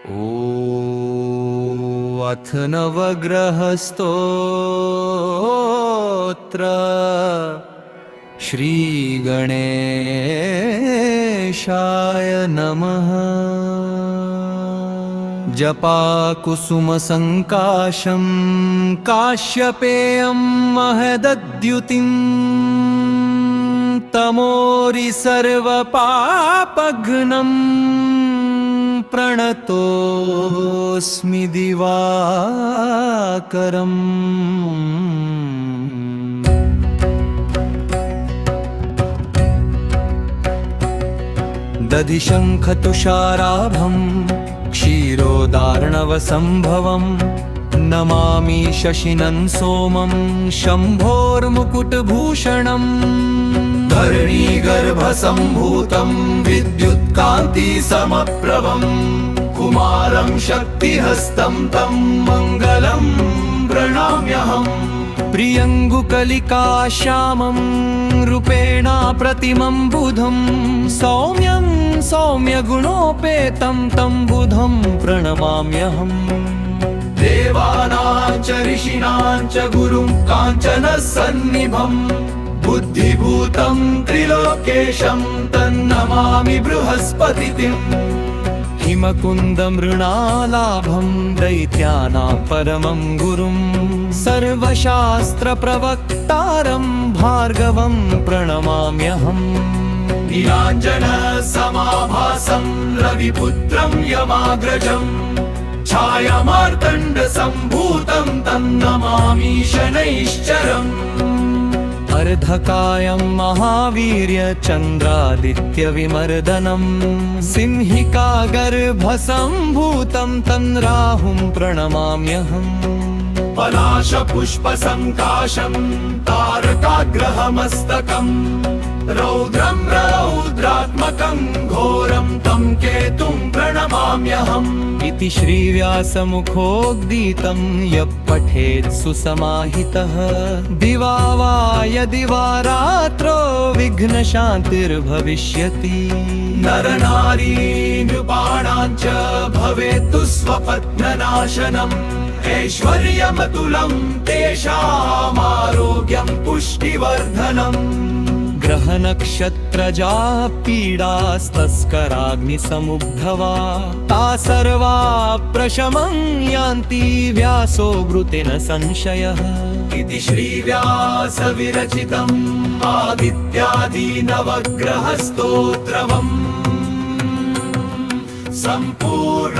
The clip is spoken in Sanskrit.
अथ नवग्रहस्तोत्र श्रीगणेशाय नमः। जपाकुसुमसङ्काशं काश्यपेयं महदद्युतिं तमोरि सर्वपापघ्नं प्रणतोऽस्मि दिवाकरम्। दधिशङ्खतुषाराभं क्षीरोदार्णवसम्भवं नमामि शशिनं सोमं शम्भोर्मुकुटभूषणम्। धरणीगर्भसम्भूतं विद्युत्कान्तिसमप्रभं कुमारं शक्तिहस्तं तं मङ्गलं प्रणम्यहम्। प्रियङ्गुकलिकाश्यामं रूपेणा प्रतिमं बुधं सौम्यं सौम्यगुणोपेतं तं बुधं प्रणमाम्यहम्। देवानां च ऋषीणां च गुरुं काञ्चनसन्निभं बुद्धिभूतं त्रिलोकेशं तन्नमामि बृहस्पतिम्। हिमकुन्दमृणालाभं दैत्यानां परमं गुरुं सर्वशास्त्रप्रवक्तारं भार्गवं प्रणमाम्यहम्। नीलाञ्जनसमाभासं रविपुत्रं यमाग्रजं छायामार्तण्डसम्भूतं तन्नमामि शनैश्चरम्। अर्धकायं महावीर्यचन्द्रादित्यविमर्दनं सिंहिकागर्भसम्भूतं तन्राहुं प्रणमाम्यहम्। पलाशपुष्पसङ्काशं तारकाग्रहमस्तकं रौद्रं रौद्रात्मकं घोरं तं केतुं प्रणमाम्यहम्। इति श्रीव्यासमुखोद्गीतं यः पठेत् सुसमाहितः दिवा वा यदि वा रात्रौ विघ्नशान्तिर्भविष्यति। नरनारी नृपाणां च भवेत् स्वपत्ननाशनम् ऐश्वर्यमतुलं तेषामारोग्यं पुष्टिवर्धनम्। ग्रहनक्षत्रजा पीडास्तस्कराग्निसमुद्भवा ता सर्वा प्रशमं यान्ति व्यासो ब्रूतेन संशयः। इति श्रीव्यासविरचितम् आदित्यादि नवग्रहस्तोत्रम् सम्पूर्ण